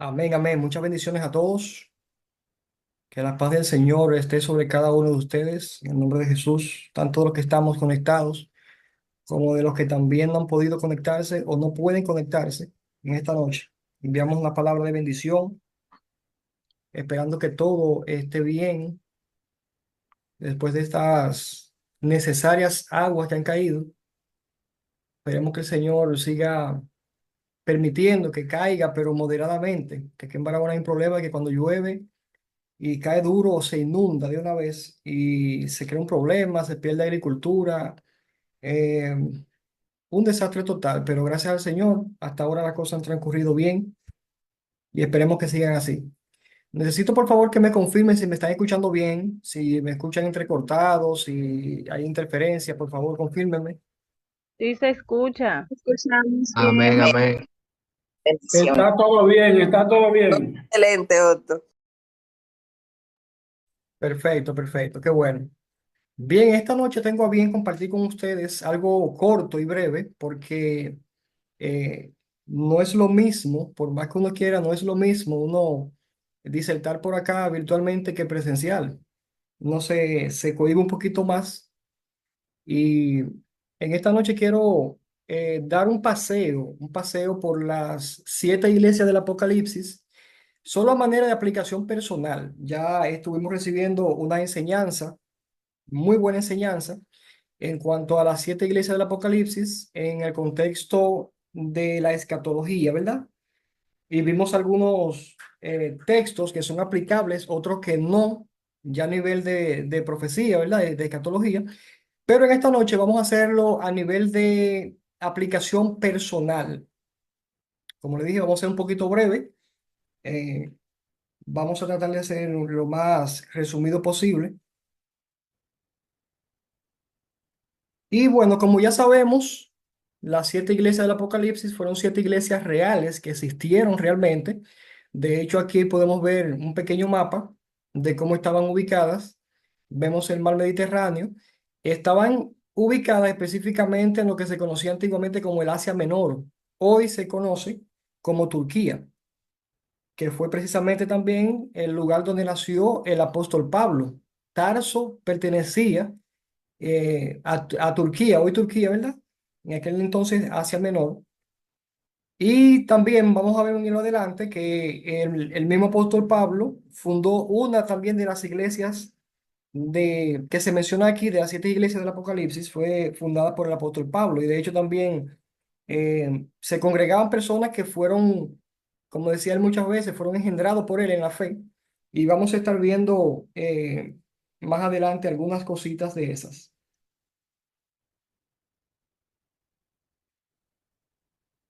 Amén, amén. Muchas bendiciones a todos. Que la paz del Señor esté sobre cada uno de ustedes. En el nombre de Jesús, tanto de los que estamos conectados como de los que también no han podido conectarse o no pueden conectarse en esta noche. Enviamos una palabra de bendición, esperando que todo esté bien después de estas necesarias aguas que han caído. Esperemos que el Señor siga permitiendo que caiga, pero moderadamente. Que aquí en Barahona hay un problema que cuando llueve y cae duro o se inunda de una vez y se crea un problema, se pierde agricultura, eh, un desastre total, pero gracias al Señor, hasta ahora las cosas han transcurrido bien y esperemos que sigan así. Necesito por favor que me confirmen si me están escuchando bien, si me escuchan entrecortados, si hay interferencia, por favor confírmenme. Sí se escucha. Escuchamos bien. Amén, amén. Bendición. Está todo bien, está todo bien. Excelente, Otto. Perfecto, perfecto, qué bueno. Bien, esta noche tengo a bien compartir con ustedes algo corto y breve porque eh, no es lo mismo, por más que uno quiera, no es lo mismo uno disertar por acá virtualmente que presencial. Uno se cohíbe un poquito más y en esta noche quiero dar un paseo por las 7 iglesias del Apocalipsis, solo a manera de aplicación personal. Ya estuvimos recibiendo una enseñanza, muy buena enseñanza en cuanto a las 7 iglesias del Apocalipsis en el contexto de la escatología, ¿verdad? Y vimos algunos textos que son aplicables, otros que no, ya a nivel de profecía, ¿verdad? De escatología. Pero en esta noche vamos a hacerlo a nivel de aplicación personal. Como le dije, vamos a ser un poquito breve. eh, Vamos a tratar de ser lo más resumido posible. Y bueno, como ya sabemos, las 7 iglesias del Apocalipsis fueron 7 iglesias reales que existieron realmente. De hecho, aquí podemos ver un pequeño mapa de cómo estaban ubicadas. Vemos el mar Mediterráneo. Estaban ubicadas específicamente en lo que se conocía antiguamente como el Asia Menor. Hoy se conoce como Turquía, que fue precisamente también el lugar donde nació el apóstol Pablo. Tarso pertenecía a Turquía, hoy Turquía, ¿verdad? En aquel entonces Asia Menor. Y también vamos a ver un hilo adelante que el mismo apóstol Pablo fundó una también de las iglesias que se menciona aquí, de las 7 iglesias del Apocalipsis, fue fundada por el apóstol Pablo. Y de hecho también se congregaban personas que fueron, como decía él muchas veces, fueron engendrados por él en la fe. Y vamos a estar viendo más adelante algunas cositas de esas.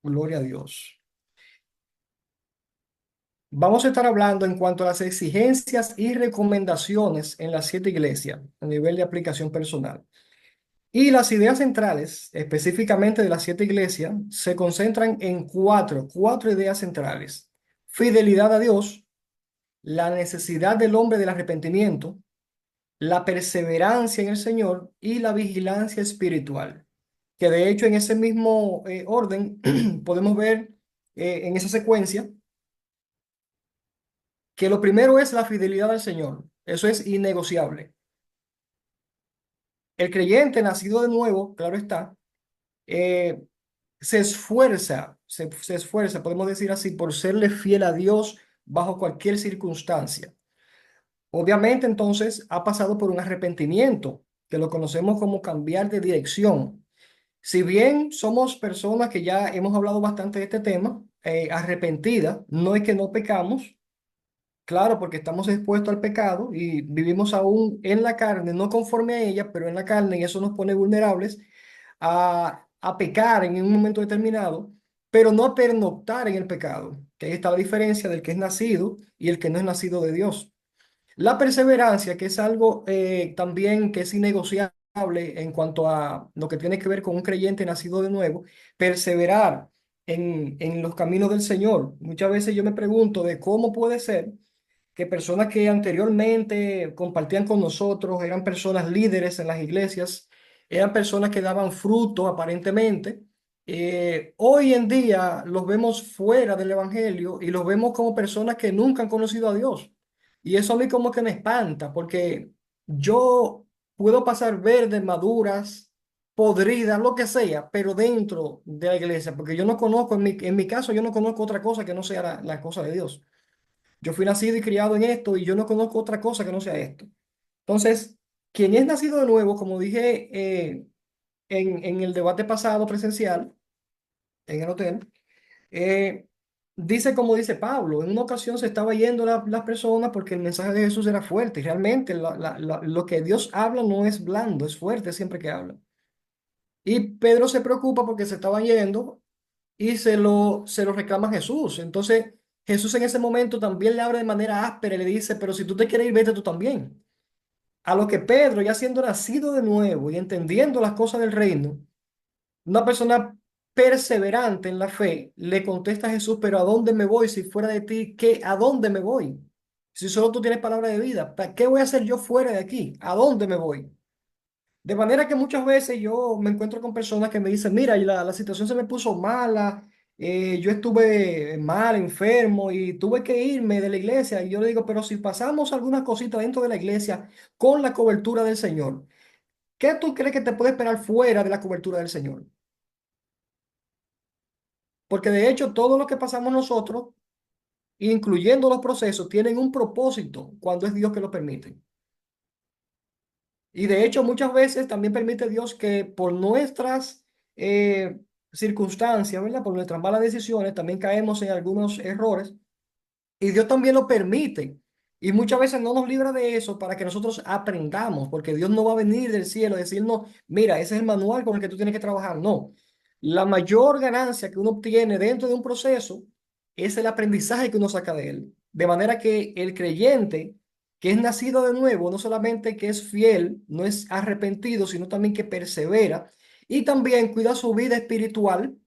Gloria a Dios. Vamos a estar hablando en cuanto a las exigencias y recomendaciones en las 7 iglesias a nivel de aplicación personal. Y las ideas centrales, específicamente de las 7 iglesias, se concentran en cuatro ideas centrales. Fidelidad a Dios, la necesidad del hombre del arrepentimiento, la perseverancia en el Señor y la vigilancia espiritual. Que de hecho en ese mismo orden podemos ver en esa secuencia que lo primero es la fidelidad al Señor. Eso es innegociable. El creyente nacido de nuevo, claro está, eh, se esfuerza, podemos decir así, por serle fiel a Dios bajo cualquier circunstancia. Obviamente, entonces, ha pasado por un arrepentimiento, que lo conocemos como cambiar de dirección. Si bien somos personas que ya hemos hablado bastante de este tema, arrepentidas, no es que no pecamos. Claro, porque estamos expuestos al pecado y vivimos aún en la carne, no conforme a ella, pero en la carne, y eso nos pone vulnerables a pecar en un momento determinado, pero no a pernoctar en el pecado, que ahí está la diferencia del que es nacido y el que no es nacido de Dios. La perseverancia, que es algo también que es innegociable en cuanto a lo que tiene que ver con un creyente nacido de nuevo, perseverar en los caminos del Señor. Muchas veces yo me pregunto de cómo puede ser que personas que anteriormente compartían con nosotros, eran personas líderes en las iglesias, eran personas que daban fruto aparentemente, hoy en día los vemos fuera del evangelio y los vemos como personas que nunca han conocido a Dios. Y eso a mí como que me espanta, porque yo puedo pasar verdes, maduras, podridas, lo que sea, pero dentro de la iglesia, porque yo no conozco, en mi caso, yo no conozco otra cosa que no sea la cosa de Dios. Yo fui nacido y criado en esto y yo no conozco otra cosa que no sea esto. Entonces, quien es nacido de nuevo, como dije en el debate pasado presencial, en el hotel, eh, dice como dice Pablo, en una ocasión se estaba yendo las personas porque el mensaje de Jesús era fuerte y realmente lo que Dios habla no es blando, es fuerte siempre que habla. Y Pedro se preocupa porque se estaban yendo y se lo reclama Jesús. Entonces Jesús en ese momento también le habla de manera áspera y le dice, pero si tú te quieres ir, vete tú también. A lo que Pedro, ya siendo nacido de nuevo y entendiendo las cosas del reino, una persona perseverante en la fe le contesta a Jesús, pero ¿a dónde me voy si fuera de ti? ¿Qué? ¿A dónde me voy? Si solo tú tienes palabra de vida, ¿para qué voy a hacer yo fuera de aquí? ¿A dónde me voy? De manera que muchas veces yo me encuentro con personas que me dicen, mira, y la situación se me puso mala, yo estuve mal, enfermo y tuve que irme de la iglesia. Y yo le digo, pero si pasamos algunas cositas dentro de la iglesia con la cobertura del Señor, ¿qué tú crees que te puede esperar fuera de la cobertura del Señor? Porque de hecho todo lo que pasamos nosotros, incluyendo los procesos, tienen un propósito cuando es Dios que lo permite. Y de hecho muchas veces también permite Dios que por nuestras circunstancias, ¿verdad? Por nuestras malas decisiones, también caemos en algunos errores. Y Dios también lo permite. Y muchas veces no nos libra de eso para que nosotros aprendamos, porque Dios no va a venir del cielo a decirnos, mira, ese es el manual con el que tú tienes que trabajar. No. La mayor ganancia que uno obtiene dentro de un proceso es el aprendizaje que uno saca de él. De manera que el creyente que es nacido de nuevo, no solamente que es fiel, no es arrepentido, sino también que persevera y también cuida su vida espiritual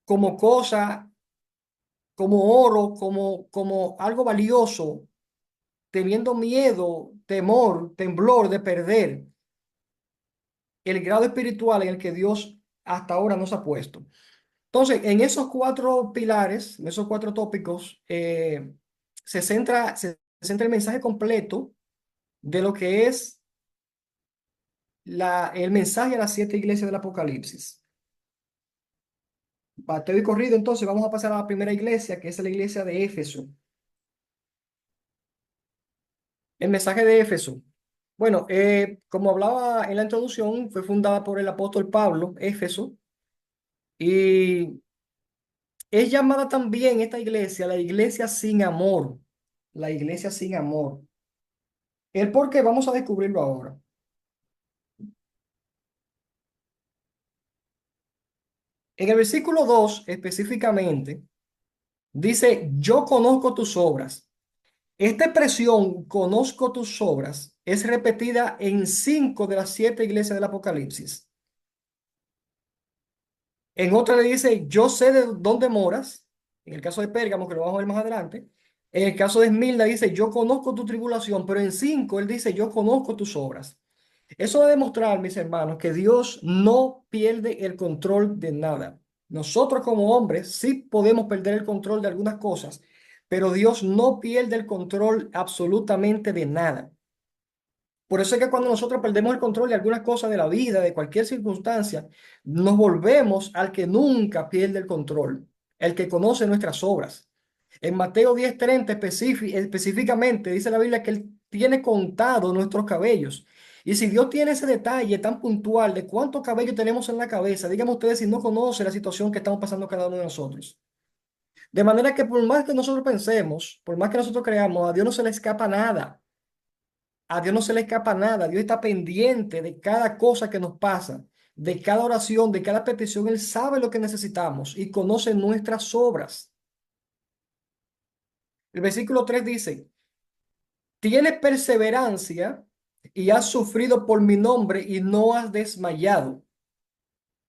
como cosa, como oro, como algo valioso, teniendo miedo, temor, temblor de perder el grado espiritual en el que Dios hasta ahora nos ha puesto. Entonces, en esos cuatro pilares, en esos cuatro tópicos, se centra el mensaje completo de lo que es el mensaje a las siete iglesias del Apocalipsis. Bateo y corrido, entonces vamos a pasar a la primera iglesia, que es la iglesia de Éfeso. El mensaje de Éfeso. Bueno, como hablaba en la introducción, fue fundada por el apóstol Pablo, Éfeso, y es llamada también esta iglesia la iglesia sin amor, la iglesia sin amor. El por qué vamos a descubrirlo ahora. En el versículo 2 específicamente dice, yo conozco tus obras. Esta expresión, conozco tus obras, es repetida en 5 de las 7 iglesias del Apocalipsis. En otra le dice, yo sé de dónde moras. En el caso de Pérgamo, que lo vamos a ver más adelante. En el caso de Esmirna dice, yo conozco tu tribulación. Pero en 5 él dice, yo conozco tus obras. Eso debe demostrar, mis hermanos, que Dios no pierde el control de nada. Nosotros como hombres sí podemos perder el control de algunas cosas, pero Dios no pierde el control absolutamente de nada. Por eso es que cuando nosotros perdemos el control de algunas cosas de la vida, de cualquier circunstancia, nos volvemos al que nunca pierde el control, el que conoce nuestras obras. En Mateo 10:30 específicamente dice la Biblia que Él tiene contado nuestros cabellos. Y si Dios tiene ese detalle tan puntual de cuántos cabellos tenemos en la cabeza, díganme ustedes si no conoce la situación que estamos pasando cada uno de nosotros. De manera que por más que nosotros pensemos, por más que nosotros creamos, a Dios no se le escapa nada. A Dios no se le escapa nada. Dios está pendiente de cada cosa que nos pasa, de cada oración, de cada petición. Él sabe lo que necesitamos y conoce nuestras obras. El versículo 3 dice, tienes perseverancia y has sufrido por mi nombre y no has desmayado.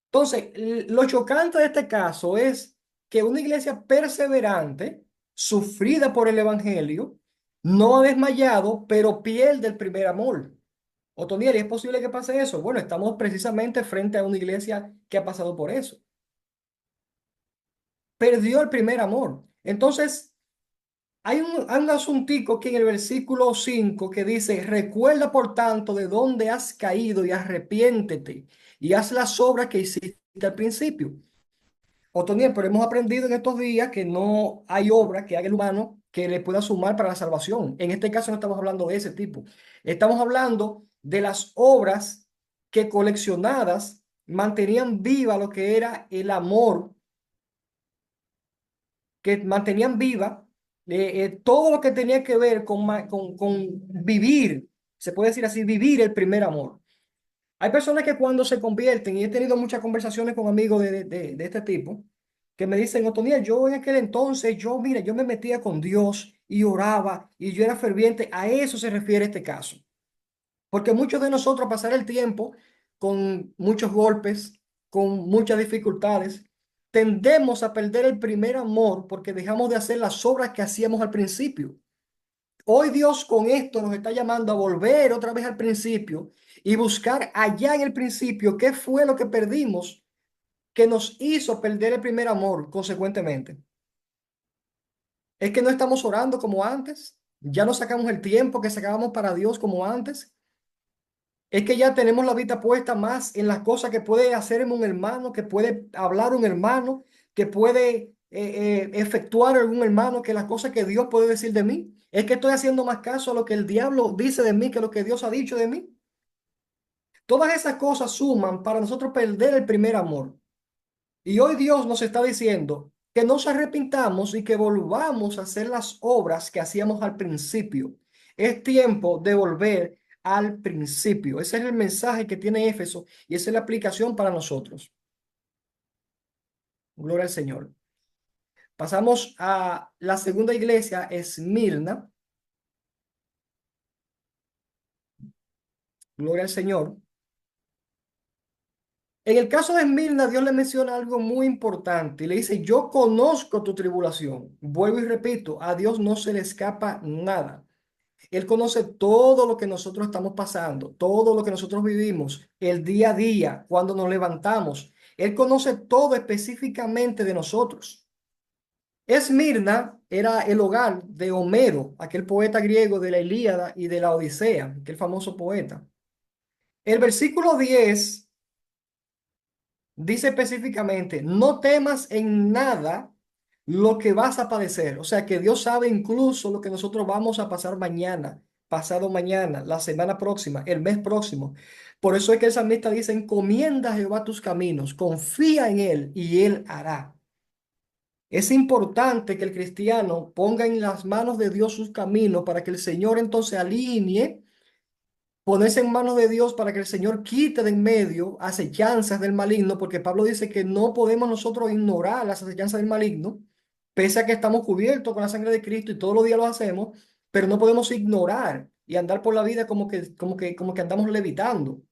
Entonces, lo chocante de este caso es que una iglesia perseverante, sufrida por el evangelio, no ha desmayado, pero pierde el primer amor. Otoniel, ¿es posible que pase eso? Bueno, estamos precisamente frente a una iglesia que ha pasado por eso. perdió el primer amor. Entonces, hay un asuntico aquí en el versículo 5 que dice, recuerda por tanto de dónde has caído y arrepiéntete y haz las obras que hiciste al principio. Otoniel, pero hemos aprendido en estos días que no hay obra que haga el humano que le pueda sumar para la salvación. En este caso no estamos hablando de ese tipo. Estamos hablando de las obras que coleccionadas mantenían viva lo que era el amor, que mantenían viva todo lo que tenía que ver con vivir, se puede decir así, vivir el primer amor. Hay personas que cuando se convierten, y he tenido muchas conversaciones con amigos de este tipo, que me dicen, Otoniel, yo en aquel entonces, mira, yo me metía con Dios y oraba y yo era ferviente. A eso se refiere este caso. Porque muchos de nosotros pasar el tiempo con muchos golpes, con muchas dificultades, tendemos a perder el primer amor porque dejamos de hacer las obras que hacíamos al principio. Hoy Dios con esto nos está llamando a volver otra vez al principio y buscar allá en el principio qué fue lo que perdimos que nos hizo perder el primer amor consecuentemente. Es que no estamos orando como antes, ya no sacamos el tiempo que sacábamos para Dios como antes. Es que ya tenemos la vista puesta más en las cosas que puede hacer un hermano, que puede hablar un hermano, que puede efectuar algún hermano, que las cosas que Dios puede decir de mí. Es que estoy haciendo más caso a lo que el diablo dice de mí que lo que Dios ha dicho de mí. Todas esas cosas suman para nosotros perder el primer amor. Y hoy Dios nos está diciendo que nos arrepintamos y que volvamos a hacer las obras que hacíamos al principio. Es tiempo de volver al principio. Ese es el mensaje que tiene Éfeso y esa es la aplicación para nosotros. Gloria al Señor. Pasamos a la segunda iglesia, Esmirna. Gloria al Señor. En el caso de Esmirna, Dios le menciona algo muy importante y le dice, yo conozco tu tribulación. Vuelvo y repito, a Dios no se le escapa nada. Él conoce todo lo que nosotros estamos pasando, todo lo que nosotros vivimos, el día a día, cuando nos levantamos. Él conoce todo específicamente de nosotros. Esmirna era el hogar de Homero, aquel poeta griego de la Ilíada y de la Odisea, aquel famoso poeta. El versículo 10 dice específicamente, no temas en nada lo que vas a padecer. O sea que Dios sabe incluso lo que nosotros vamos a pasar mañana, pasado mañana, la semana próxima, el mes próximo. Por eso es que el salmista dice, encomienda a Jehová tus caminos, confía en Él y Él hará. Es importante que el cristiano ponga en las manos de Dios sus caminos para que el Señor entonces alinee, ponerse en manos de Dios para que el Señor quite de en medio acechanzas del maligno, porque Pablo dice que no podemos nosotros ignorar las acechanzas del maligno, pese a que estamos cubiertos con la sangre de Cristo y todos los días lo hacemos, pero no podemos ignorar y andar por la vida como que andamos levitando.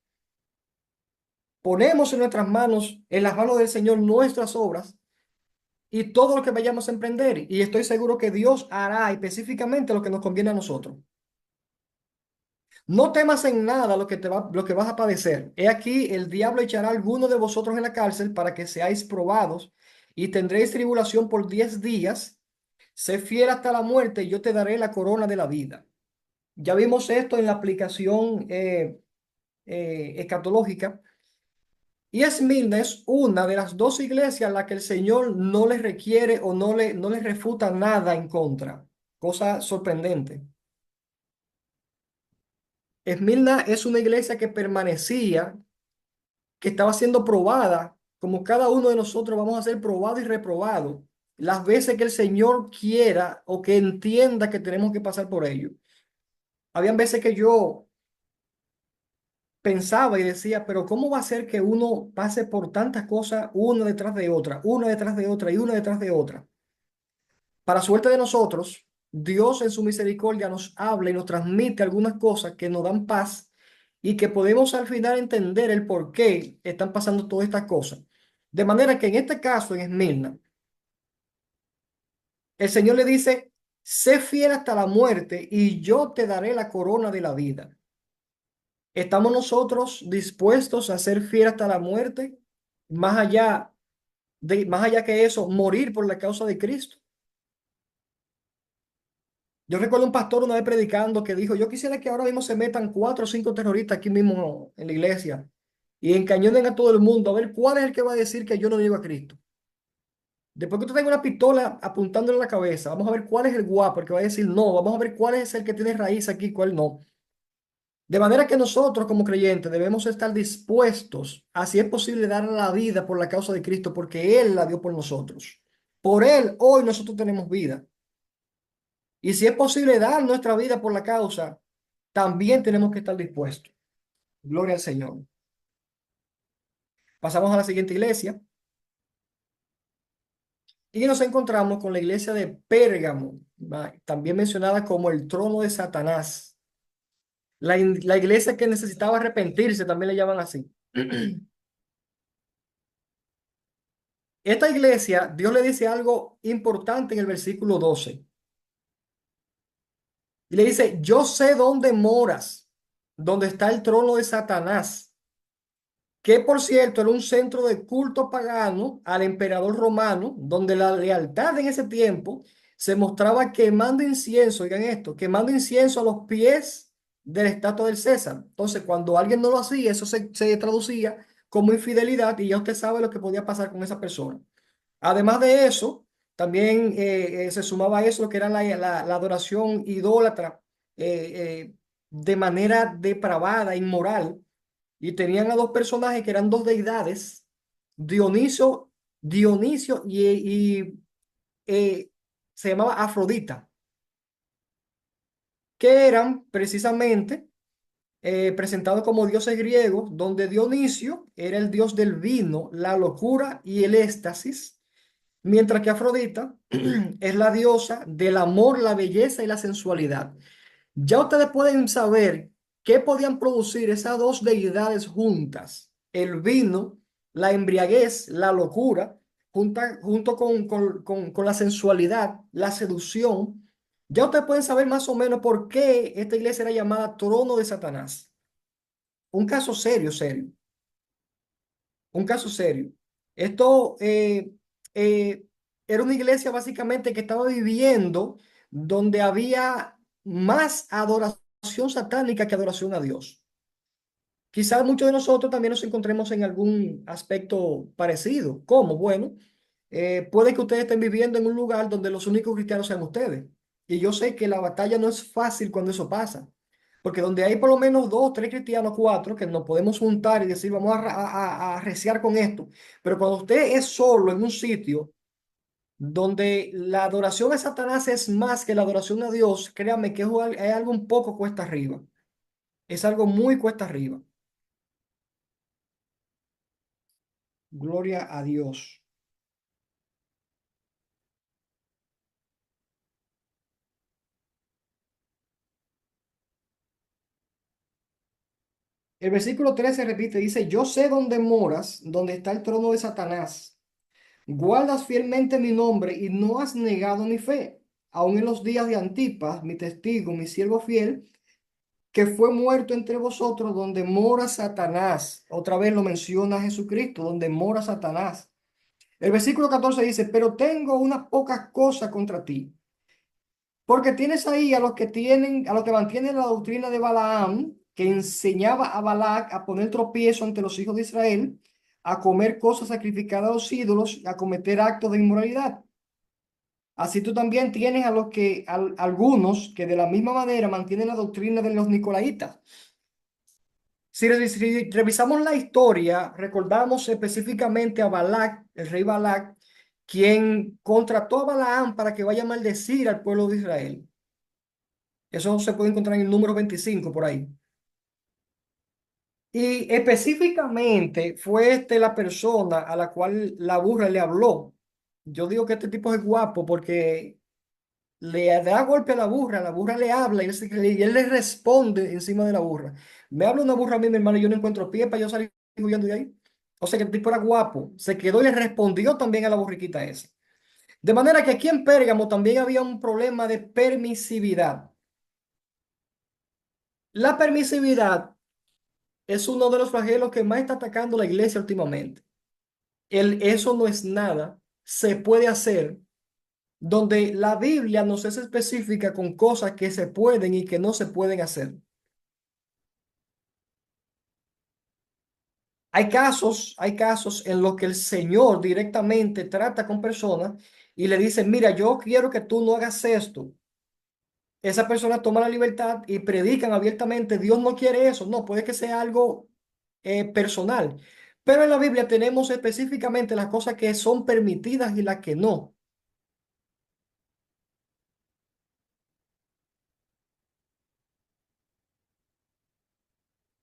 Ponemos en nuestras manos, en las manos del Señor, nuestras obras y todo lo que vayamos a emprender. Y estoy seguro que Dios hará específicamente lo que nos conviene a nosotros. No temas en nada lo que vas a padecer. He aquí, el diablo echará a alguno de vosotros en la cárcel para que seáis probados y tendréis tribulación por 10 días. Sé fiel hasta la muerte y yo te daré la corona de la vida. Ya vimos esto en la aplicación escatológica. Y Esmirna es una de las dos iglesias a las que el Señor no les requiere o no le refuta nada en contra. Cosa sorprendente. Esmirna es una iglesia que permanecía, que estaba siendo probada, como cada uno de nosotros vamos a ser probado y reprobado, las veces que el Señor quiera o que entienda que tenemos que pasar por ello. Habían veces que yo pensaba y decía, pero ¿cómo va a ser que uno pase por tantas cosas una detrás de otra, una detrás de otra y una detrás de otra? Para suerte de nosotros, Dios en su misericordia nos habla y nos transmite algunas cosas que nos dan paz y que podemos al final entender el por qué están pasando todas estas cosas. De manera que en este caso, en Esmirna, el Señor le dice, sé fiel hasta la muerte y yo te daré la corona de la vida. ¿Estamos nosotros dispuestos a ser fieles hasta la muerte? Más allá más allá que eso, morir por la causa de Cristo. Yo recuerdo un pastor una vez predicando que dijo, yo quisiera que ahora mismo se metan 4 o 5 terroristas aquí mismo en la iglesia y encañonen a todo el mundo a ver cuál es el que va a decir que yo no llego a Cristo. Después que usted tenga una pistola apuntándole a la cabeza, vamos a ver cuál es el guapo, el que va a decir no, vamos a ver cuál es el que tiene raíz aquí, cuál no. De manera que nosotros como creyentes debemos estar dispuestos a, si es posible, dar la vida por la causa de Cristo, porque Él la dio por nosotros. Por Él hoy nosotros tenemos vida. Y si es posible dar nuestra vida por la causa, también tenemos que estar dispuestos. Gloria al Señor. Pasamos a la siguiente iglesia y nos encontramos con la iglesia de Pérgamo, también mencionada como el trono de Satanás. La iglesia que necesitaba arrepentirse, también le llaman así. Esta iglesia, Dios le dice algo importante en el versículo 12. Y le dice, yo sé dónde moras, donde está el trono de Satanás, que por cierto era un centro de culto pagano al emperador romano, donde la lealtad en ese tiempo se mostraba quemando incienso, oigan esto, quemando incienso a los pies de la estatua del César. Entonces, cuando alguien no lo hacía, eso se traducía como infidelidad y ya usted sabe lo que podía pasar con esa persona. Además de eso, también se sumaba a eso lo que era la adoración idólatra de manera depravada, inmoral, y tenían a dos personajes que eran dos deidades, Dionisio, Dionisio se llamaba Afrodita, que eran precisamente presentados como dioses griegos, donde Dionisio era el dios del vino, la locura y el éxtasis, mientras que Afrodita es la diosa del amor, la belleza y la sensualidad. Ya ustedes pueden saber qué podían producir esas dos deidades juntas. El vino, la embriaguez, la locura, junto con la sensualidad, la seducción. Ya ustedes pueden saber más o menos por qué esta iglesia era llamada trono de Satanás. Un caso serio, serio. Un caso serio. Esto era una iglesia básicamente que estaba viviendo donde había más adoración satánica que adoración a Dios. Quizás muchos de nosotros también nos encontremos en algún aspecto parecido. ¿Cómo? Bueno, puede que ustedes estén viviendo en un lugar donde los únicos cristianos sean ustedes. Y yo sé que la batalla no es fácil cuando eso pasa. Porque donde hay por lo menos 2, 3 cristianos, 4, que nos podemos juntar y decir, vamos a arreciar con esto. Pero cuando usted es solo en un sitio donde la adoración a Satanás es más que la adoración a Dios, créame que es algo un poco cuesta arriba. Es algo muy cuesta arriba. Gloria a Dios. El versículo 13 repite, dice, yo sé dónde moras, donde está el trono de Satanás. Guardas fielmente mi nombre y no has negado mi fe, aun en los días de Antipas, mi testigo, mi siervo fiel, que fue muerto entre vosotros, donde mora Satanás. Otra vez lo menciona Jesucristo, donde mora Satanás. El versículo 14 dice, pero tengo unas pocas cosas contra ti, porque tienes ahí a los que mantienen la doctrina de Balaam, que enseñaba a Balac a poner tropiezo ante los hijos de Israel, a comer cosas sacrificadas a los ídolos, a cometer actos de inmoralidad. Así tú también tienes algunos que de la misma manera mantienen la doctrina de los nicolaitas. Si revisamos la historia, recordamos específicamente a Balac, el rey Balac, quien contrató a Balaam para que vaya a maldecir al pueblo de Israel. Eso se puede encontrar en el número 25 por ahí. Y específicamente fue la persona a la cual la burra le habló. Yo digo que este tipo es guapo porque le da golpe a la burra le habla y él le responde encima de la burra. Me habla una burra a mí, mi hermano, y yo no encuentro pie para yo salir huyendo de ahí. O sea que el tipo era guapo. Se quedó y le respondió también a la burriquita esa. De manera que aquí en Pérgamo también había un problema de permisividad. La permisividad es uno de los flagelos que más está atacando la iglesia últimamente. el eso no es nada se puede hacer, donde la Biblia nos es específica con cosas que se pueden y que no se pueden hacer. Hay casos en los que el Señor directamente trata con personas y le dice, mira, yo quiero que tú no hagas esto. Esa persona toma la libertad y predican abiertamente, Dios no quiere eso. No, puede que sea algo personal. Pero en la Biblia tenemos específicamente las cosas que son permitidas y las que no.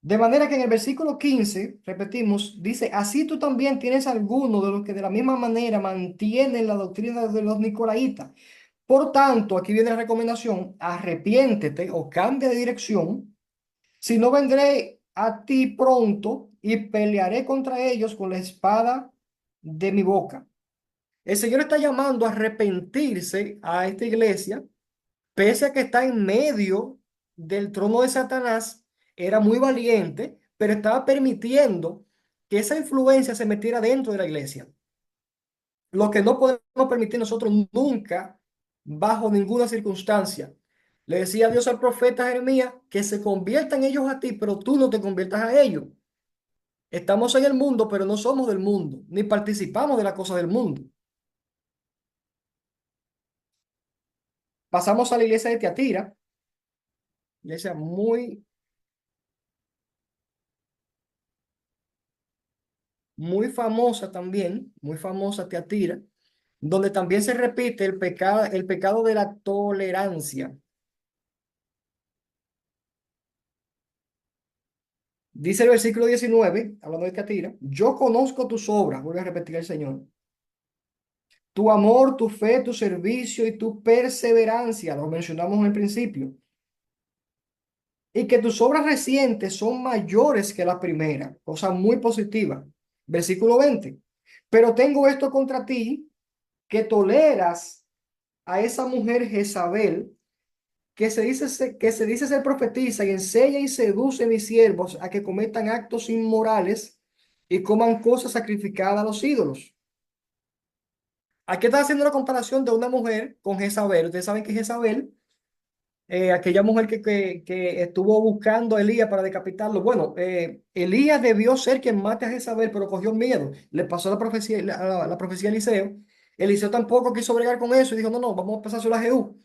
De manera que en el versículo 15 repetimos, dice, así tú también tienes alguno de los que de la misma manera mantienen la doctrina de los nicolaítas. Por tanto, aquí viene la recomendación, arrepiéntete o cambia de dirección, si no vendré a ti pronto y pelearé contra ellos con la espada de mi boca. El Señor está llamando a arrepentirse a esta iglesia, pese a que está en medio del trono de Satanás, era muy valiente, pero estaba permitiendo que esa influencia se metiera dentro de la iglesia. Lo que no podemos permitir nosotros nunca, bajo ninguna circunstancia. Le decía Dios al profeta Jeremías que se conviertan ellos a ti, pero tú no te conviertas a ellos. Estamos en el mundo, pero no somos del mundo, ni participamos de las cosas del mundo. Pasamos a la iglesia de Tiatira, iglesia muy famosa también, muy famosa Tiatira, donde también se repite el pecado de la tolerancia. Dice el versículo 19, hablando de Tiatira, yo conozco tus obras, vuelve a repetir el Señor, tu amor, tu fe, tu servicio y tu perseverancia, lo mencionamos en el principio, y que tus obras recientes son mayores que la primera, cosa muy positiva. Versículo 20, pero tengo esto contra ti, que toleras a esa mujer Jezabel, que se dice ser profetiza y enseña y seduce a mis siervos a que cometan actos inmorales y coman cosas sacrificadas a los ídolos. Aquí está haciendo una comparación de una mujer con Jezabel. Ustedes saben que Jezabel, aquella mujer que estuvo buscando a Elías para decapitarlo. Bueno, Elías debió ser quien mate a Jezabel, pero cogió miedo. Le pasó la profecía a Eliseo. Eliseo tampoco quiso bregar con eso y dijo, no, no, vamos a pasárselo a Jehú.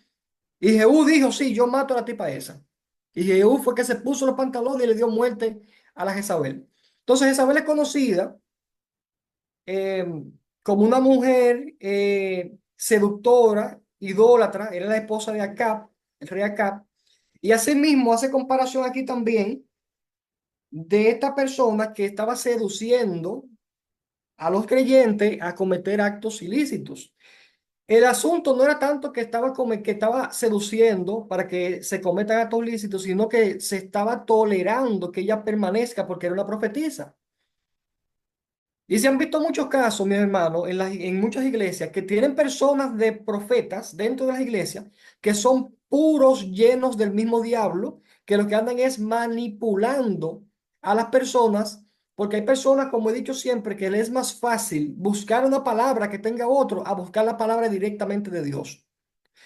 Y Jehú dijo, sí, yo mato a la tipa esa. Y Jehú fue que se puso los pantalones y le dio muerte a la Jezabel. Entonces Jezabel es conocida eh, como una mujer seductora, idólatra, era la esposa de Acab, el rey Acab. Y asimismo hace comparación aquí también de esta persona que estaba seduciendo a los creyentes a cometer actos ilícitos. El asunto no era tanto que que estaba seduciendo para que se cometan actos ilícitos, sino que se estaba tolerando que ella permanezca porque era una profetisa. Y se han visto muchos casos, mis hermanos, en muchas iglesias que tienen personas de profetas dentro de las iglesias que son puros llenos del mismo diablo, que lo que andan es manipulando a las personas, porque hay personas, como he dicho siempre, que les es más fácil buscar una palabra que tenga otro a buscar la palabra directamente de Dios.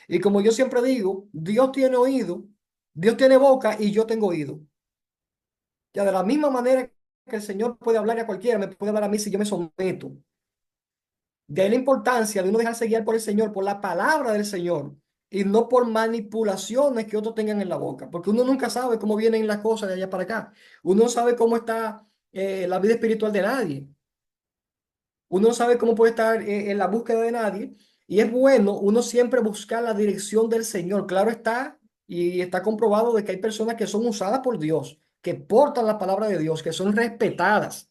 Y como yo siempre digo, Dios tiene oído, Dios tiene boca y yo tengo oído. Ya de la misma manera que el Señor puede hablar a cualquiera, me puede hablar a mí si yo me someto. De ahí la importancia de uno dejarse guiar por el Señor, por la palabra del Señor, y no por manipulaciones que otros tengan en la boca, porque uno nunca sabe cómo vienen las cosas de allá para acá. Uno no sabe cómo está la vida espiritual de nadie. Uno no sabe cómo puede estar en la búsqueda de nadie. Y es bueno uno siempre buscar la dirección del Señor. Claro está, y está comprobado de que hay personas que son usadas por Dios, que portan la palabra de Dios, que son respetadas,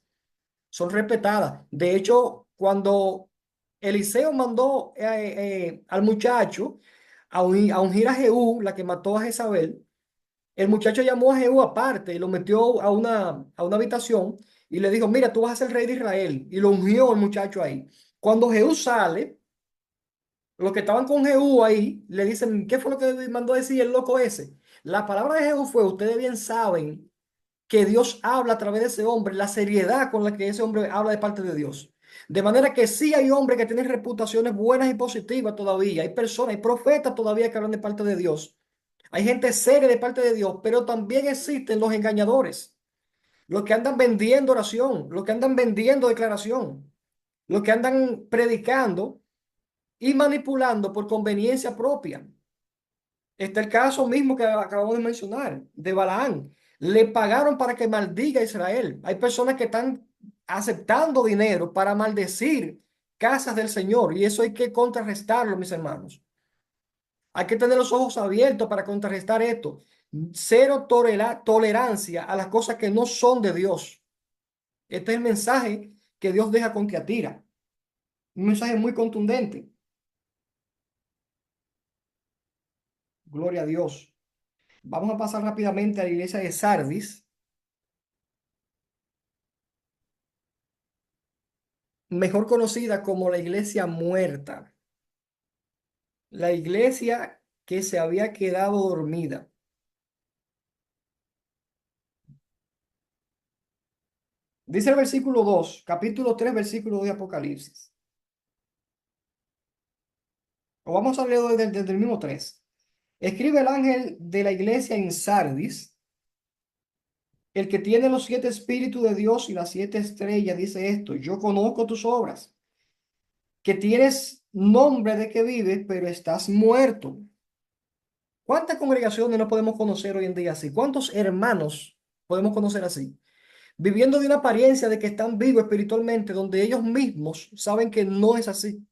son respetadas. De hecho, cuando Eliseo mandó al muchacho a ungir a Jehú, la que mató a Jezabel, el muchacho llamó a Jehú aparte y lo metió a una habitación y le dijo, mira, tú vas a ser rey de Israel. Y lo ungió el muchacho ahí. Cuando Jehú sale, los que estaban con Jehú ahí le dicen, ¿qué fue lo que mandó a decir el loco ese? La palabra de Jehú fue, ustedes bien saben que Dios habla a través de ese hombre, la seriedad con la que ese hombre habla de parte de Dios. De manera que sí hay hombres que tienen reputaciones buenas y positivas todavía. Hay personas, hay profetas todavía que hablan de parte de Dios. Hay gente seria de parte de Dios, pero también existen los engañadores, los que andan vendiendo oración, los que andan vendiendo declaración, los que andan predicando y manipulando por conveniencia propia. Está el caso mismo que acabamos de mencionar, de Balaán. Le pagaron para que maldiga a Israel. Hay personas que están aceptando dinero para maldecir casas del Señor y eso hay que contrarrestarlo, mis hermanos. Hay que tener los ojos abiertos para contrarrestar esto. Cero tolerancia a las cosas que no son de Dios. Este es el mensaje que Dios deja con Tiatira. Un mensaje muy contundente. Gloria a Dios. Vamos a pasar rápidamente a la iglesia de Sardis, mejor conocida como la iglesia muerta, la iglesia que se había quedado dormida. Dice el versículo 2, capítulo 3, versículo 2 de Apocalipsis. O vamos a leer desde el mismo 3. Escribe el ángel de la iglesia en Sardis, el que tiene los 7 espíritus de Dios y las 7 estrellas, dice esto: yo conozco tus obras, que tienes nombre de que vives, pero estás muerto. ¿Cuántas congregaciones no podemos conocer hoy en día así? ¿Cuántos hermanos podemos conocer así? Viviendo de una apariencia de que están vivos espiritualmente, donde ellos mismos saben que no es así.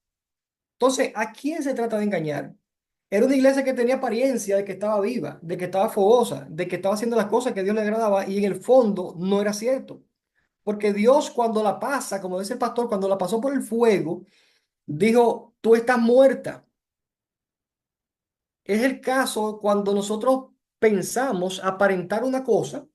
Entonces, ¿a quién se trata de engañar? Era una iglesia que tenía apariencia de que estaba viva, de que estaba fogosa, de que estaba haciendo las cosas que a Dios le agradaba y en el fondo no era cierto. Porque Dios cuando la pasa, como dice el pastor, cuando la pasó por el fuego, dijo, tú estás muerta. Es el caso cuando nosotros pensamos aparentar una cosa,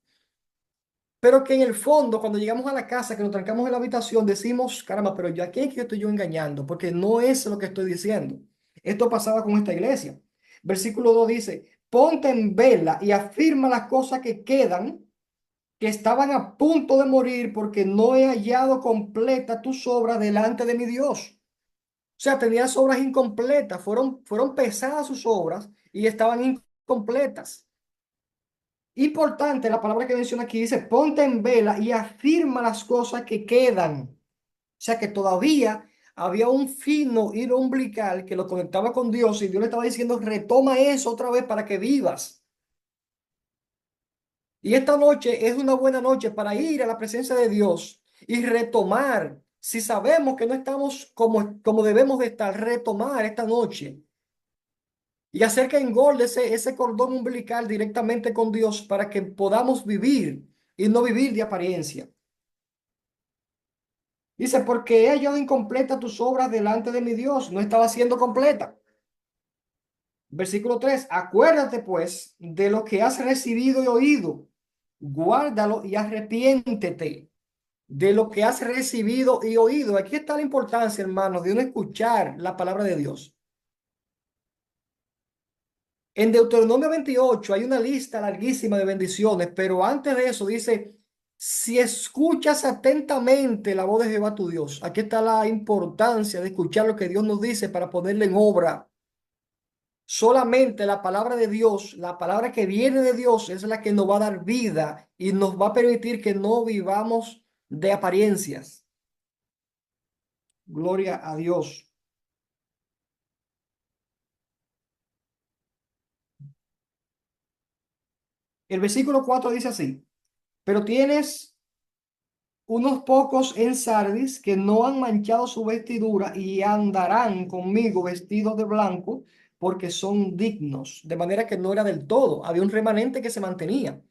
pero que en el fondo, cuando llegamos a la casa, que nos trancamos en la habitación, decimos, caramba, pero yo aquí es que estoy yo engañando, porque no es lo que estoy diciendo. Esto pasaba con esta iglesia. Versículo 2 dice, ponte en vela y afirma las cosas que quedan, que estaban a punto de morir, porque no he hallado completa tus obras delante de mi Dios. O sea, tenía sus obras incompletas, fueron pesadas sus obras y estaban incompletas. Importante, la palabra que menciona aquí dice, ponte en vela y afirma las cosas que quedan. O sea que todavía había un fino hilo umbilical que lo conectaba con Dios y Dios le estaba diciendo, retoma eso otra vez para que vivas. Y esta noche es una buena noche para ir a la presencia de Dios y retomar. Si sabemos que no estamos como debemos de estar, retomar esta noche y hacer que engorde ese cordón umbilical directamente con Dios para que podamos vivir y no vivir de apariencia. Dice, porque he hallado incompleta tus obras delante de mi Dios. No estaba siendo completa. Versículo 3, acuérdate pues de lo que has recibido y oído. Guárdalo y arrepiéntete de lo que has recibido y oído. Aquí está la importancia, hermanos, de uno escuchar la palabra de Dios. En Deuteronomio 28 hay una lista larguísima de bendiciones, pero antes de eso dice, si escuchas atentamente la voz de Jehová tu Dios, aquí está la importancia de escuchar lo que Dios nos dice para ponerle en obra. Solamente la palabra de Dios, la palabra que viene de Dios es la que nos va a dar vida y nos va a permitir que no vivamos de apariencias. Gloria a Dios. El versículo 4 dice así, pero tienes unos pocos en Sardis que no han manchado su vestidura y andarán conmigo vestidos de blanco porque son dignos. De manera que no era del todo, había un remanente que se mantenía.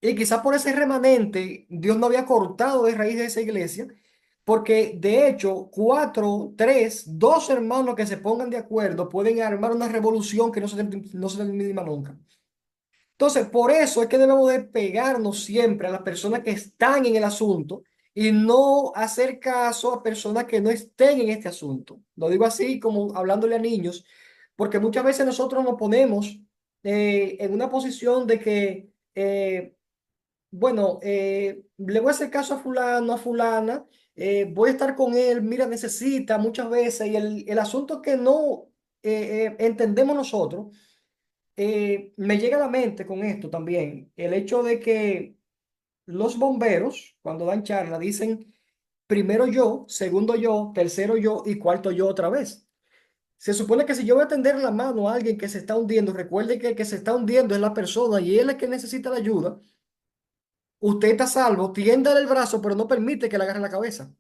Y quizás por ese remanente Dios no había cortado de raíz de esa iglesia, porque de hecho cuatro, tres, dos hermanos que se pongan de acuerdo pueden armar una revolución que no se termina nunca. Entonces, por eso es que debemos de pegarnos siempre a las personas que están en el asunto y no hacer caso a personas que no estén en este asunto. Lo digo así como hablándole a niños, porque muchas veces nosotros nos ponemos en una posición de que, bueno, le voy a hacer caso a fulano, a fulana, voy a estar con él, mira, necesita muchas veces, y el asunto que no entendemos nosotros, me llega a la mente con esto también, el hecho de que los bomberos, cuando dan charla, dicen primero yo, segundo yo, tercero yo y cuarto yo otra vez. Se supone que si yo voy a tender la mano a alguien que se está hundiendo, recuerde que el que se está hundiendo es la persona y él es el que necesita la ayuda. Usted está a salvo, tiéndale el brazo, pero no permite que le agarre la cabeza.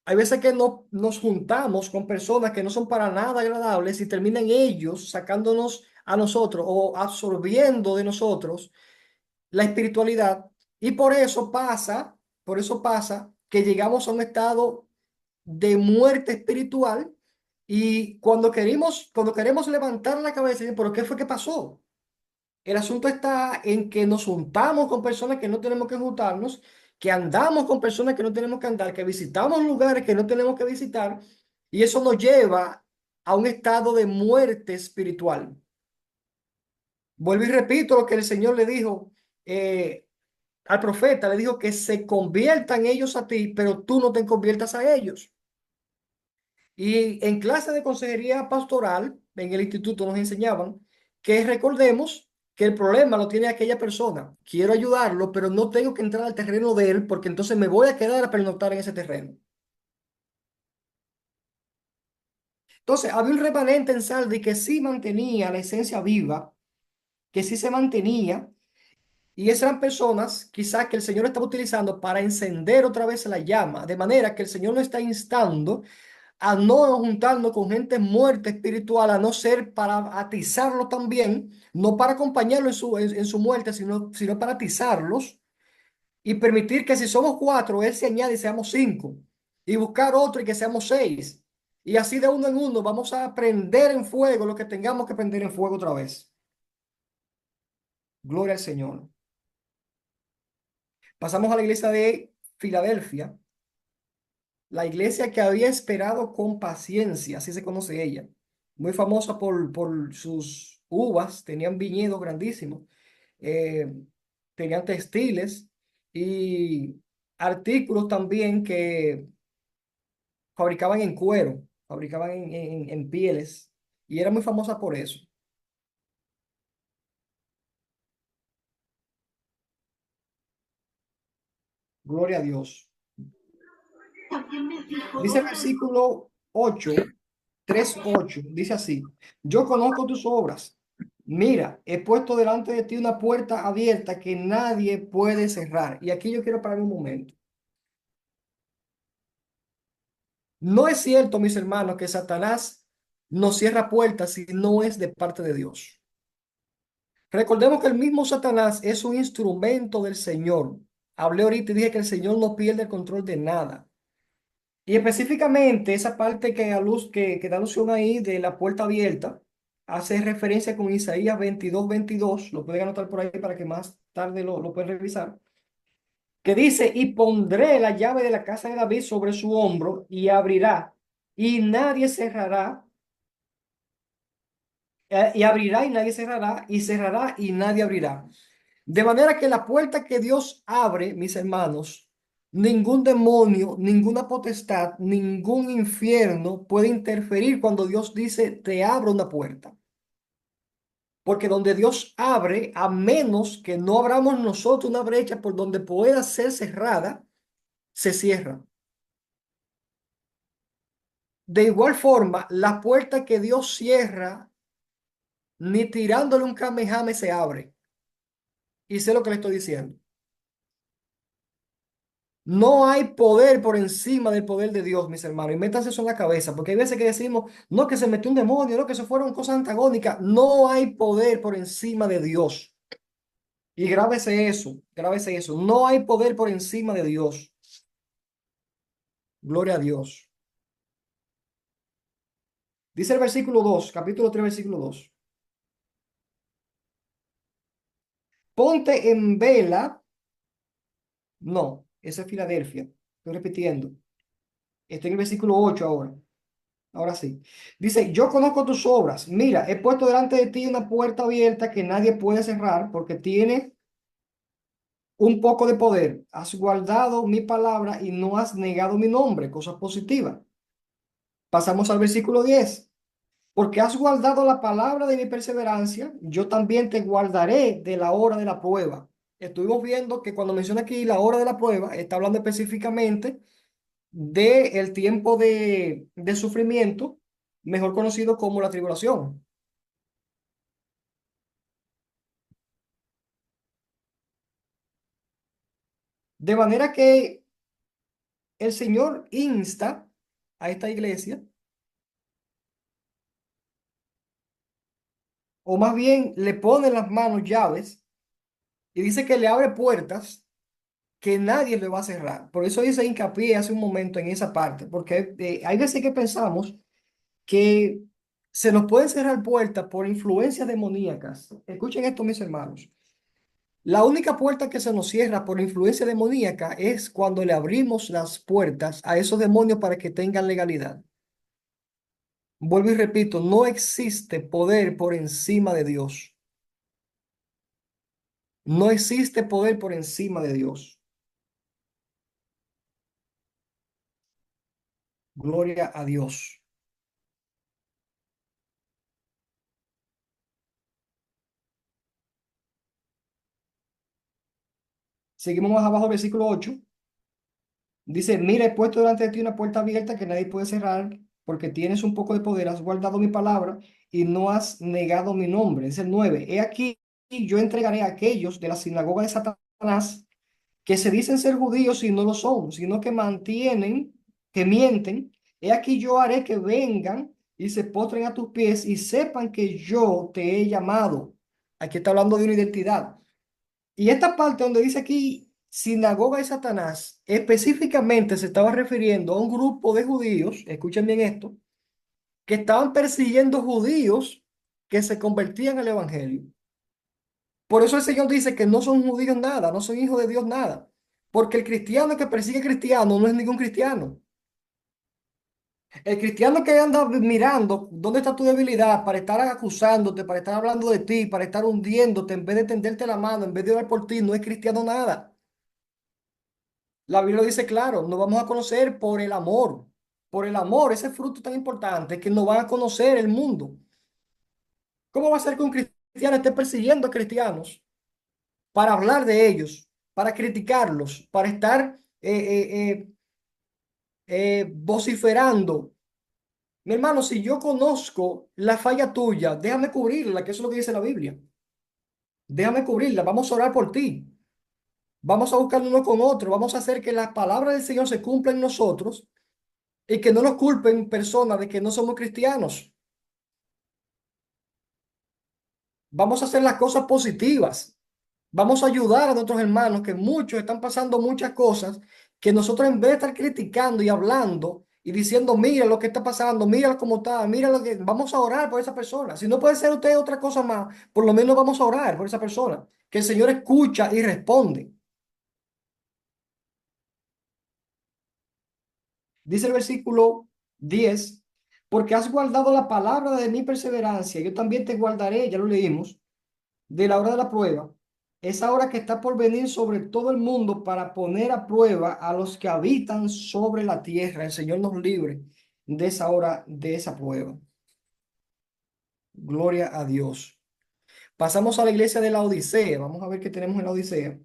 Hay veces que no, nos juntamos con personas que no son para nada agradables y terminan ellos sacándonos a nosotros o absorbiendo de nosotros la espiritualidad. Y por eso pasa que llegamos a un estado de muerte espiritual y cuando queremos levantar la cabeza, y decir, ¿pero qué fue que pasó? El asunto está en que nos juntamos con personas que no tenemos que juntarnos, que andamos con personas que no tenemos que andar, que visitamos lugares que no tenemos que visitar, y eso nos lleva a un estado de muerte espiritual. Vuelvo y repito lo que el Señor le dijo al profeta, le dijo que se conviertan ellos a ti, pero tú no te conviertas a ellos. Y en clase de consejería pastoral, en el instituto nos enseñaban que recordemos que el problema lo tiene aquella persona. Quiero ayudarlo, pero no tengo que entrar al terreno de él porque entonces me voy a quedar a pernoctar en ese terreno. Entonces, había un remanente en Sardi que sí mantenía la esencia viva, que sí se mantenía, y esas eran personas quizás que el Señor estaba utilizando para encender otra vez la llama, de manera que el Señor no está instando a no juntarnos con gente muerta espiritual, a no ser para atizarlo también, no para acompañarlo en su muerte, sino para atizarlos y permitir que si somos cuatro, Él se añade y seamos cinco, y buscar otro y que seamos seis. Y así de uno en uno vamos a prender en fuego lo que tengamos que prender en fuego otra vez. Gloria al Señor. Pasamos a la iglesia de Filadelfia, la iglesia que había esperado con paciencia, así se conoce ella, muy famosa por sus uvas, tenían viñedos grandísimos, eh, tenían textiles y artículos también que fabricaban en cuero, fabricaban en pieles, y era muy famosa por eso. Gloria a Dios. Dice el versículo 8, 3:8, dice así: yo conozco tus obras. Mira, he puesto delante de ti una puerta abierta que nadie puede cerrar. Y aquí yo quiero parar un momento. No es cierto, mis hermanos, que Satanás no cierra puertas si no es de parte de Dios. Recordemos que el mismo Satanás es un instrumento del Señor. Hablé ahorita y dije que el Señor no pierde el control de nada. Y específicamente esa parte que da alusión ahí de la puerta abierta hace referencia con Isaías 22:22, lo pueden anotar por ahí para que más tarde lo pueden revisar, que dice, y pondré la llave de la casa de David sobre su hombro y abrirá, y nadie cerrará, y abrirá y nadie cerrará, y cerrará y nadie abrirá. De manera que la puerta que Dios abre, mis hermanos, ningún demonio, ninguna potestad, ningún infierno puede interferir cuando Dios dice, te abro una puerta. Porque donde Dios abre, a menos que no abramos nosotros una brecha por donde pueda ser cerrada, se cierra. De igual forma, la puerta que Dios cierra, ni tirándole un kamehame se abre. Y sé lo que le estoy diciendo. No hay poder por encima del poder de Dios, mis hermanos. Y métanse eso en la cabeza, porque hay veces que decimos, no, que se metió un demonio, no, que eso fueron cosas antagónicas. No hay poder por encima de Dios. Y grábese eso, grábese eso. No hay poder por encima de Dios. Gloria a Dios. Dice el versículo 2, capítulo 3, versículo 2. Ponte en vela. No, esa es Filadelfia. Estoy repitiendo. Estoy en el versículo 8 ahora. Ahora sí. Dice, yo conozco tus obras. Mira, he puesto delante de ti una puerta abierta que nadie puede cerrar porque tiene un poco de poder. Has guardado mi palabra y no has negado mi nombre, cosa positiva. Pasamos al versículo 10. Porque has guardado la palabra de mi perseverancia, yo también te guardaré de la hora de la prueba. Estuvimos viendo que cuando menciona aquí la hora de la prueba, está hablando específicamente del tiempo de sufrimiento, mejor conocido como la tribulación. De manera que el Señor insta a esta iglesia, o más bien le pone en las manos llaves y dice que le abre puertas que nadie le va a cerrar. Por eso hice hincapié hace un momento en esa parte, porque hay veces que pensamos que se nos pueden cerrar puertas por influencias demoníacas. Escuchen esto, mis hermanos. La única puerta que se nos cierra por influencia demoníaca es cuando le abrimos las puertas a esos demonios para que tengan legalidad. Vuelvo y repito, no existe poder por encima de Dios. No existe poder por encima de Dios. Gloria a Dios. Seguimos más abajo, versículo 8. Dice, mira, he puesto delante de ti una puerta abierta que nadie puede cerrar, porque tienes un poco de poder, has guardado mi palabra y no has negado mi nombre. Es el 9. He aquí, yo entregaré a aquellos de la sinagoga de Satanás que se dicen ser judíos y no lo son, sino que mantienen, que mienten. He aquí yo haré que vengan y se postren a tus pies y sepan que yo te he llamado. Aquí está hablando de una identidad. Y esta parte donde dice aquí sinagoga de Satanás, específicamente se estaba refiriendo a un grupo de judíos, escuchen bien esto, que estaban persiguiendo judíos que se convertían al evangelio. Por eso el Señor dice que no son judíos nada, no son hijos de Dios nada, porque el cristiano que persigue cristiano no es ningún cristiano. El cristiano que anda mirando dónde está tu debilidad para estar acusándote, para estar hablando de ti, para estar hundiéndote en vez de tenderte la mano, en vez de orar por ti, no es cristiano nada. La Biblia dice claro, nos vamos a conocer por el amor, ese fruto tan importante que nos van a conocer el mundo. ¿Cómo va a ser que un cristiano esté persiguiendo a cristianos para hablar de ellos, para criticarlos, para estar vociferando? Mi hermano, si yo conozco la falla tuya, déjame cubrirla, que eso es lo que dice la Biblia. Déjame cubrirla, vamos a orar por ti. Vamos a buscar uno con otro, vamos a hacer que las palabras del Señor se cumplan en nosotros y que no nos culpen personas de que no somos cristianos. Vamos a hacer las cosas positivas. Vamos a ayudar a nuestros hermanos que muchos están pasando muchas cosas que nosotros en vez de estar criticando y hablando y diciendo, mira lo que está pasando, mira cómo está, mira lo que... Vamos a orar por esa persona. Si no puede ser usted otra cosa más, por lo menos vamos a orar por esa persona. Que el Señor escucha y responde. Dice el versículo 10, porque has guardado la palabra de mi perseverancia, yo también te guardaré, ya lo leímos, de la hora de la prueba, esa hora que está por venir sobre todo el mundo para poner a prueba a los que habitan sobre la tierra. El Señor nos libre de esa hora, de esa prueba. Gloria a Dios. Pasamos a la iglesia de la Odisea. Vamos a ver qué tenemos en la Odisea.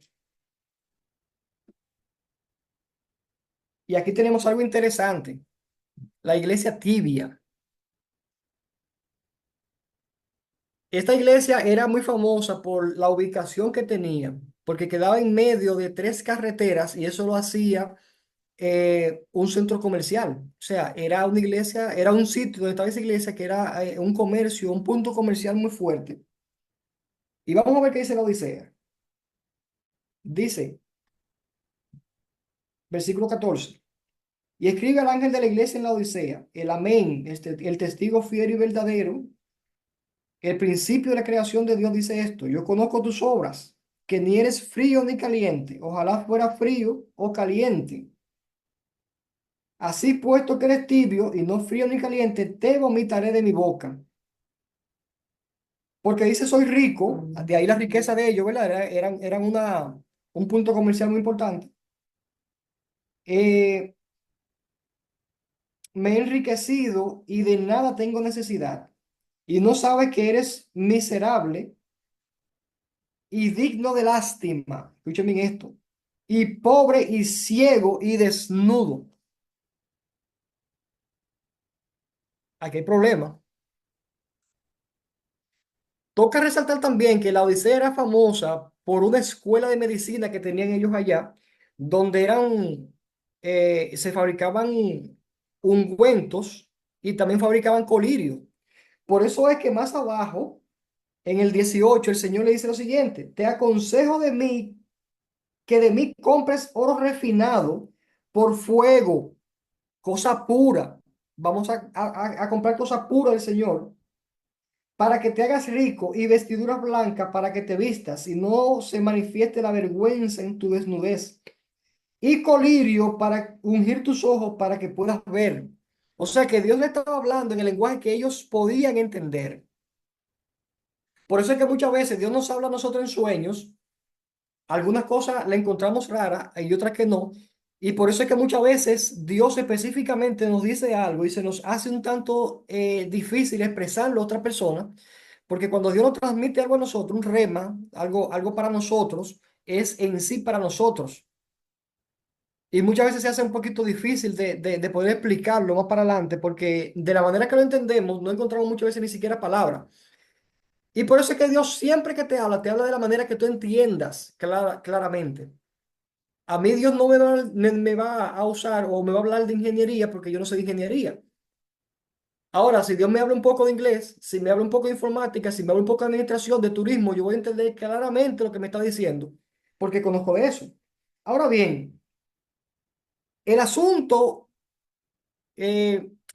Y aquí tenemos algo interesante. La iglesia tibia. Esta iglesia era muy famosa por la ubicación que tenía, porque quedaba en medio de tres carreteras y eso lo hacía un centro comercial. O sea, era una iglesia, era un sitio donde estaba esa iglesia que era un comercio, un punto comercial muy fuerte. Y vamos a ver qué dice la Odisea. Dice, versículo 14. Y escribe al ángel de la iglesia en la Odisea, el amén, el testigo fiel y verdadero, el principio de la creación de Dios dice esto: yo conozco tus obras, que ni eres frío ni caliente. Ojalá fuera frío o caliente. Así puesto que eres tibio y no frío ni caliente, te vomitaré de mi boca. Porque dice soy rico, de ahí la riqueza de ellos, ¿verdad? Eran una, un punto comercial muy importante. Eh, Me he enriquecido y de nada tengo necesidad. Y no sabes que eres miserable y digno de lástima. Escuchen bien esto. Y pobre y ciego y desnudo. Aquí hay problema. Toca resaltar también que la Odisea era famosa por una escuela de medicina que tenían ellos allá, donde se fabricaban ungüentos y también fabricaban colirio. Por eso es que más abajo, en el 18 el Señor le dice lo siguiente: te aconsejo de mí que de mí compres oro refinado por fuego, cosa pura. Vamos a comprar cosa pura del Señor para que te hagas rico y vestiduras blancas para que te vistas y no se manifieste la vergüenza en tu desnudez y colirio para ungir tus ojos para que puedas ver. O sea que Dios le estaba hablando en el lenguaje que ellos podían entender. Por eso es que muchas veces Dios nos habla a nosotros en sueños. Algunas cosas la encontramos raras y otras que no. Y por eso es que muchas veces Dios específicamente nos dice algo y se nos hace un tanto difícil expresarlo a otra persona, porque cuando Dios nos transmite algo a nosotros, un rema, algo para nosotros, es en sí para nosotros. Y muchas veces se hace un poquito difícil de poder explicarlo más para adelante, porque de la manera que lo entendemos, no encontramos muchas veces ni siquiera palabras. Y por eso es que Dios siempre que te habla de la manera que tú entiendas claramente. A mí Dios no me va a usar o me va a hablar de ingeniería porque yo no sé de ingeniería. Ahora, si Dios me habla un poco de inglés, si me habla un poco de informática, si me habla un poco de administración, de turismo, yo voy a entender claramente lo que me está diciendo porque conozco de eso. Ahora bien, el asunto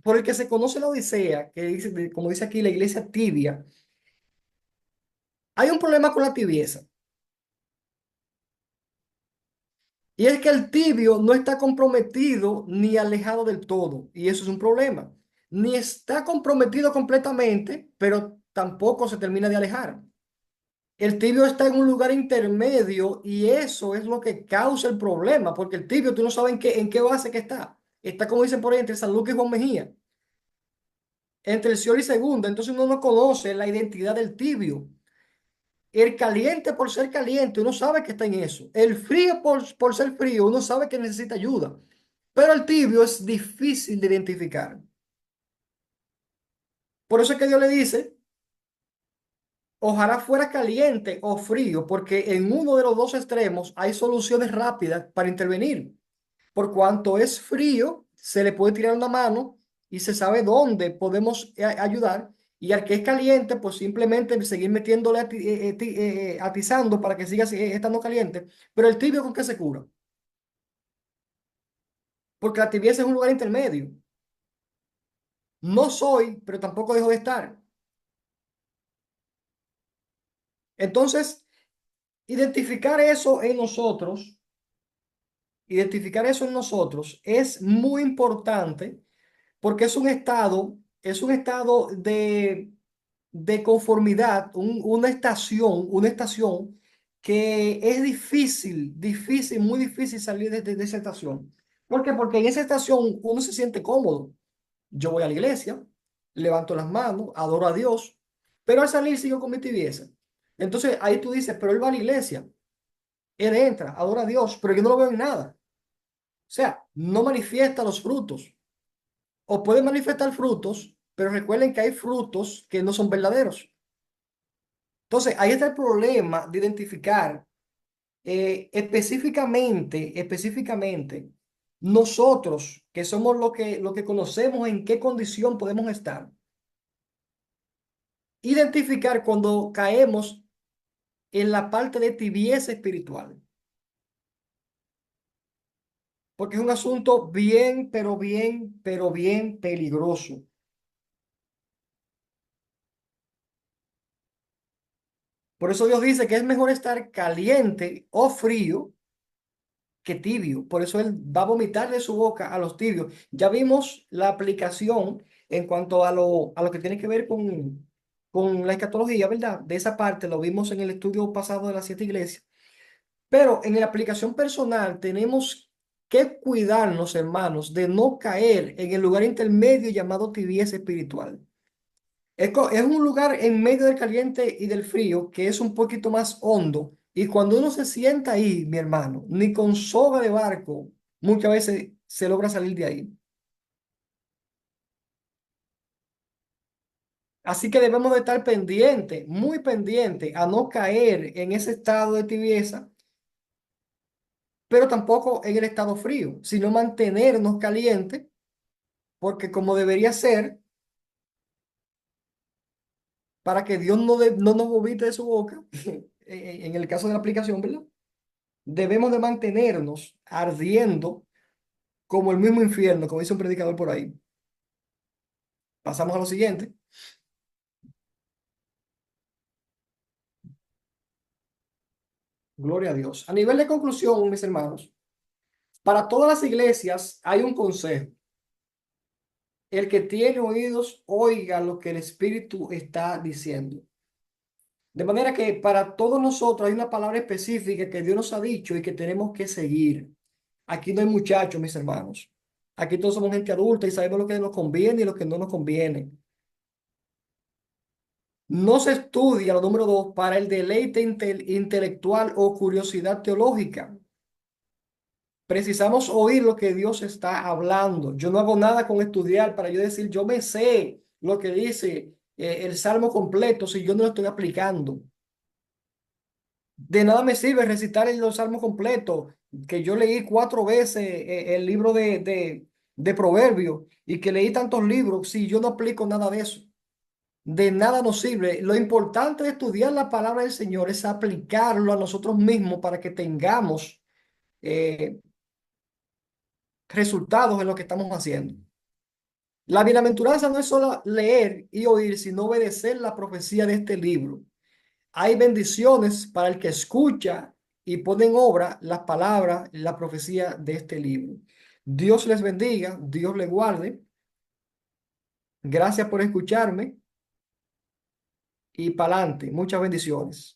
por el que se conoce la Odisea, que dice, como dice aquí, la iglesia tibia, hay un problema con la tibieza. Y es que el tibio no está comprometido ni alejado del todo, y eso es un problema. Ni está comprometido completamente, pero tampoco se termina de alejar. El tibio está en un lugar intermedio y eso es lo que causa el problema, porque el tibio tú no sabes en qué base que está. Está, como dicen por ahí, entre San Lucas y Juan Mejía, entre el Sior y Segunda. Entonces uno no conoce la identidad del tibio. El caliente por ser caliente, uno sabe que está en eso. El frío por ser frío, uno sabe que necesita ayuda. Pero el tibio es difícil de identificar. Por eso es que Dios le dice, ojalá fuera caliente o frío, porque en uno de los dos extremos hay soluciones rápidas para intervenir. Por cuanto es frío, se le puede tirar una mano y se sabe dónde podemos ayudar. Y al que es caliente, pues simplemente seguir metiéndole atizando para que siga estando caliente. Pero el tibio, ¿con qué se cura? Porque la tibieza es un lugar intermedio. No soy, pero tampoco dejo de estar. Entonces, identificar eso en nosotros, identificar eso en nosotros es muy importante porque es un estado de conformidad, una estación que es difícil, muy difícil salir de esa estación. ¿Por qué? Porque en esa estación uno se siente cómodo. Yo voy a la iglesia, levanto las manos, adoro a Dios, pero al salir sigo con mi tibieza. Entonces ahí tú dices, pero él va a la iglesia, él entra, adora a Dios, pero yo no lo veo en nada. O sea, no manifiesta los frutos. O puede manifestar frutos, pero recuerden que hay frutos que no son verdaderos. Entonces, ahí está el problema de identificar específicamente, nosotros que somos lo que conocemos en qué condición podemos estar, identificar cuando caemos en la parte de tibieza espiritual, porque es un asunto bien, pero bien peligroso. Por eso Dios dice que es mejor estar caliente o frío que tibio. Por eso Él va a vomitar de su boca a los tibios. Ya vimos la aplicación en cuanto a lo que tiene que ver con la escatología, ¿verdad? De esa parte lo vimos en el estudio pasado de las 7 iglesias. Pero en la aplicación personal tenemos que cuidarnos, hermanos, de no caer en el lugar intermedio llamado tibieza espiritual. Es un lugar en medio del caliente y del frío que es un poquito más hondo. Y cuando uno se sienta ahí, mi hermano, ni con soga de barco muchas veces se logra salir de ahí. Así que debemos de estar pendientes, muy pendientes, a no caer en ese estado de tibieza, pero tampoco en el estado frío, sino mantenernos calientes, porque como debería ser, para que Dios no nos vomite de su boca, en el caso de la aplicación, ¿verdad? Debemos de mantenernos ardiendo como el mismo infierno, como dice un predicador por ahí. Pasamos a lo siguiente. Gloria a Dios. A nivel de conclusión, mis hermanos, para todas las iglesias hay un consejo. El que tiene oídos, oiga lo que el Espíritu está diciendo. De manera que para todos nosotros hay una palabra específica que Dios nos ha dicho y que tenemos que seguir. Aquí no hay muchachos, mis hermanos. Aquí todos somos gente adulta y sabemos lo que nos conviene y lo que no nos conviene. No se estudia, lo número dos, para el deleite intelectual o curiosidad teológica. Precisamos oír lo que Dios está hablando. Yo no hago nada con estudiar para yo decir, yo me sé lo que dice el Salmo completo si yo no lo estoy aplicando. De nada me sirve recitar los salmos completos, que yo leí 4 veces el libro de Proverbios y que leí tantos libros si yo no aplico nada de eso. De nada nos sirve. Lo importante de estudiar la palabra del Señor es aplicarlo a nosotros mismos para que tengamos eh, resultados en lo que estamos haciendo. La bienaventuranza no es solo leer y oír, sino obedecer la profecía de este libro. Hay bendiciones para el que escucha y pone en obra las palabras, la profecía de este libro. Dios les bendiga, Dios les guarde. Gracias por escucharme y para adelante. Muchas bendiciones.